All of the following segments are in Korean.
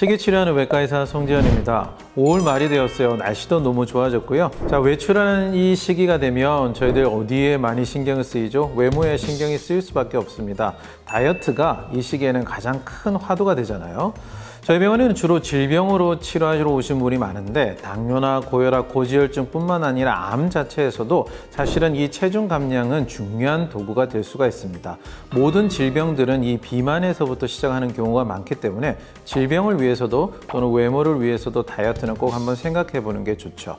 시기 치료하는 외과의사 송지현입니다. 5월 말이 되었어요. 날씨도 너무 좋아졌고요. 자, 외출하는 이 시기가 되면 저희들 어디에 많이 신경을 쓰이죠? 외모에 신경이 쓰일 수밖에 없습니다. 다이어트가 이 시기에는 가장 큰 화두가 되잖아요. 저희 병원에는 주로 질병으로 치료하시러 오신 분이 많은데 당뇨나 고혈압, 고지혈증뿐만 아니라 암 자체에서도 사실은 이 체중 감량은 중요한 도구가 될 수가 있습니다. 모든 질병들은 이 비만에서부터 시작하는 경우가 많기 때문에 질병을 위해서도 또는 외모를 위해서도 다이어트는 꼭 한번 생각해 보는 게 좋죠.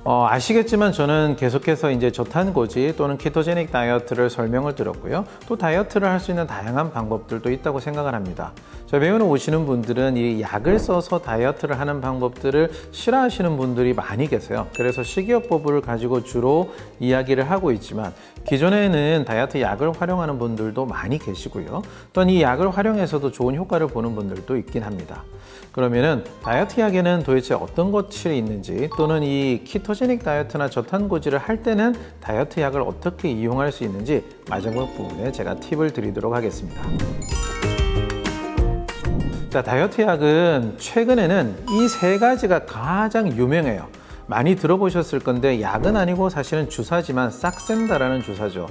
아시겠지만 저는 계속해서 이제 저탄고지 또는 키토제닉 다이어트를 설명을 드렸고요. 또 다이어트를 할 수 있는 다양한 방법들도 있다고 생각을 합니다. 저희 병원에 오시는 분들은 이 약을 써서 다이어트를 하는 방법들을 싫어하시는 분들이 많이 계세요. 그래서 식이요법을 가지고 주로 이야기를 하고 있지만 기존에는 다이어트 약을 활용하는 분들도 많이 계시고요. 또한 이 약을 활용해서도 좋은 효과를 보는 분들도 있긴 합니다. 그러면은 다이어트 약에는 도대체 어떤 것이 있는지 또는 이 키토제닉 다이어트나 저탄고지를 할 때는 다이어트 약을 어떻게 이용할 수 있는지 마지막 부분에 제가 팁을 드리도록 하겠습니다. 자, 다이어트 약은 최근에는 이 세 가지가 가장 유명해요. 많이 들어보셨을 건데 약은 아니고 사실은 주사지만 싹센다라는 주사죠.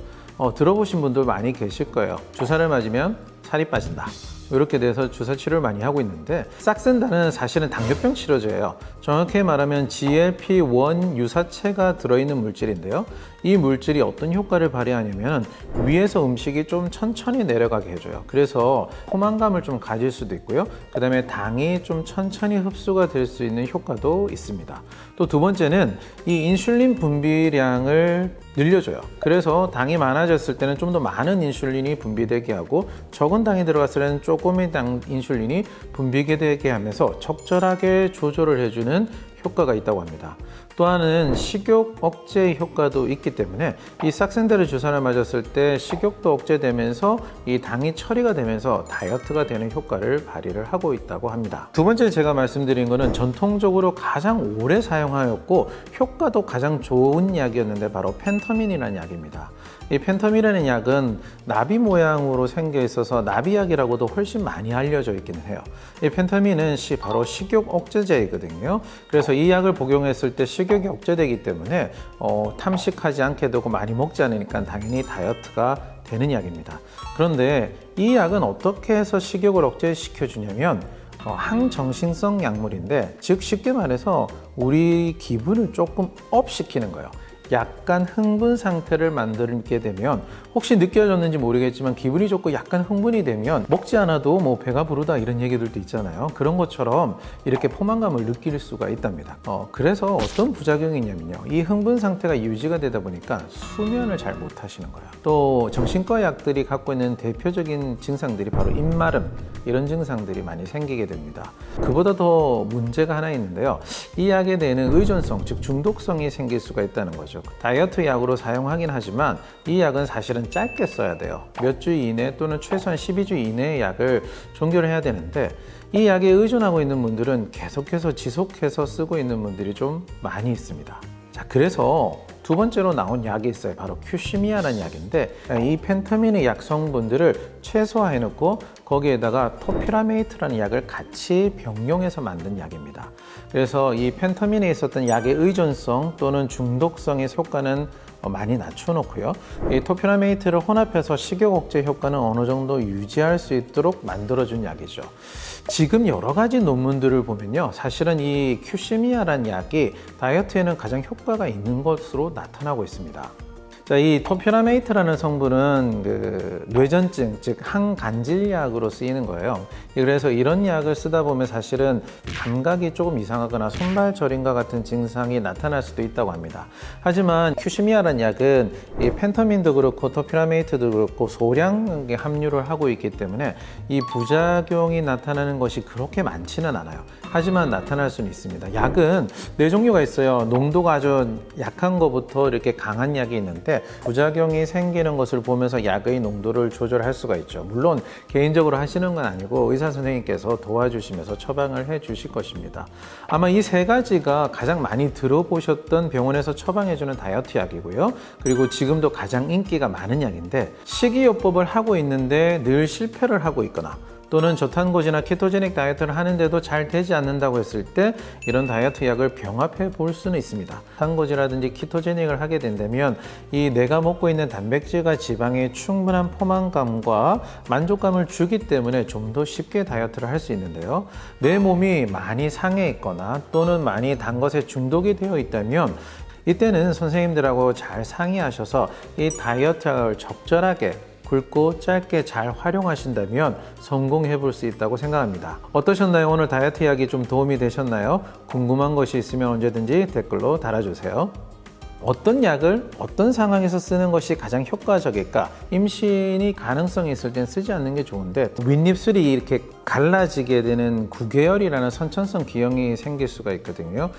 들어보신 분들 많이 계실 거예요. 주사를 맞으면 살이 빠진다. 이렇게 돼서 주사 치료를 많이 하고 있는데 싹센다는 사실은 당뇨병 치료제예요. 정확히 말하면 GLP-1 유사체가 들어있는 물질인데요. 이 물질이 어떤 효과를 발휘하냐면 위에서 음식이 좀 천천히 내려가게 해줘요. 그래서 포만감을 좀 가질 수도 있고요. 그 다음에 당이 좀 천천히 흡수가 될 수 있는 효과도 있습니다. 또 두 번째는 이 인슐린 분비량을 늘려줘요. 그래서 당이 많아졌을 때는 좀 더 많은 인슐린이 분비되게 하고 적은 당이 들어갔을 때는 조금의 인슐린이 분비게 되게 하면서 적절하게 조절을 해주는 효과가 있다고 합니다. 또 하나는 식욕 억제 효과도 있기 때문에 이 싹센다르 주사를 맞았을 때 식욕도 억제되면서 이 당이 처리가 되면서 다이어트가 되는 효과를 발휘를 하고 있다고 합니다. 두 번째 제가 말씀드린 거는 전통적으로 가장 오래 사용하였고 효과도 가장 좋은 약이었는데 바로 펜터민이라는 약입니다. 이 펜터민이라는 약은 나비 모양으로 생겨 있어서 나비약이라고도 훨씬 많이 알려져 있기는 해요. 이 펜터민은 바로 식욕 억제제이거든요. 그래서 이 약을 복용했을 때 식욕이 억제되기 때문에 탐식하지 않게 되고 많이 먹지 않으니까 당연히 다이어트가 되는 약입니다. 그런데 이 약은 어떻게 해서 식욕을 억제시켜 주냐면 항정신성 약물인데 즉 쉽게 말해서 우리 기분을 조금 업시키는 거예요. 약간 흥분 상태를 만들게 되면 혹시 느껴졌는지 모르겠지만 기분이 좋고 약간 흥분이 되면 먹지 않아도 뭐 배가 부르다 이런 얘기들도 있잖아요. 그런 것처럼 이렇게 포만감을 느낄 수가 있답니다. 그래서 어떤 부작용이 있냐면요. 이 흥분 상태가 유지가 되다 보니까 수면을 잘 못 하시는 거예요. 또 정신과 약들이 갖고 있는 대표적인 증상들이 바로 입마름 이런 증상들이 많이 생기게 됩니다. 그보다 더 문제가 하나 있는데요. 이 약에 대한 의존성, 즉 중독성이 생길 수가 있다는 거죠. 다이어트 약으로 사용하긴 하지만 이 약은 사실은 짧게 써야 돼요. 몇 주 이내 또는 최소한 12주 이내의 약을 종결을 해야 되는데 이 약에 의존하고 있는 분들은 계속해서 지속해서 쓰고 있는 분들이 좀 많이 있습니다. 자, 그래서 두 번째로 나온 약이 있어요. 바로 큐시미아라는 약인데 이 펜터민의 약 성분들을 최소화해 놓고 거기에다가 토피라메이트라는 약을 같이 병용해서 만든 약입니다. 그래서 이 펜터민에 있었던 약의 의존성 또는 중독성의 효과는 많이 낮춰놓고요. 이 토피라메이트를 혼합해서 식욕 억제 효과는 어느 정도 유지할 수 있도록 만들어준 약이죠. 지금 여러 가지 논문들을 보면요. 사실은 이 큐시미아라는 약이 다이어트에는 가장 효과가 있는 것으로 나타나고 있습니다. 자, 이 토피라메이트라는 성분은 뇌전증, 즉 항간질약으로 쓰이는 거예요. 그래서 이런 약을 쓰다 보면 사실은 감각이 조금 이상하거나 손발 저림과 같은 증상이 나타날 수도 있다고 합니다. 하지만 큐시미아라는 약은 이 펜터민도 그렇고 토피라메이트도 그렇고 소량의 함유를 하고 있기 때문에 이 부작용이 나타나는 것이 그렇게 많지는 않아요. 하지만 나타날 수는 있습니다. 약은 네 종류가 있어요. 농도가 아주 약한 것부터 이렇게 강한 약이 있는데 부작용이 생기는 것을 보면서 약의 농도를 조절할 수가 있죠. 물론 개인적으로 하시는 건 아니고 의사 선생님께서 도와주시면서 처방을 해 주실 것입니다. 아마 이 세 가지가 가장 많이 들어보셨던 병원에서 처방해주는 다이어트 약이고요. 그리고 지금도 가장 인기가 많은 약인데 식이요법을 하고 있는데 늘 실패를 하고 있거나 또는 저탄고지나 키토제닉 다이어트를 하는데도 잘 되지 않는다고 했을 때 이런 다이어트 약을 병합해 볼 수는 있습니다. 탄고지라든지 키토제닉을 하게 된다면 이 내가 먹고 있는 단백질과 지방에 충분한 포만감과 만족감을 주기 때문에 좀 더 쉽게 다이어트를 할 수 있는데요. 내 몸이 많이 상해 있거나 또는 많이 단 것에 중독이 되어 있다면 이때는 선생님들하고 잘 상의하셔서 이 다이어트 약을 적절하게 굵고 짧게 잘 활용하신다면 성공해 볼 수 있다고 생각합니다. 어떠셨나요? 오늘 다이어트 이야기 좀 도움이 되셨나요? 궁금한 것이 있으면 언제든지 댓글로 달아주세요. 어떤 약을 어떤 상황에서 쓰는 것이 가장 효과적일까? 임신이 가능성이 있을 땐 쓰지 않는 게 좋은데 윗입술이 이렇게 갈라지게 되는 구개열이라는 선천성 기형이 생길 수가 있거든요.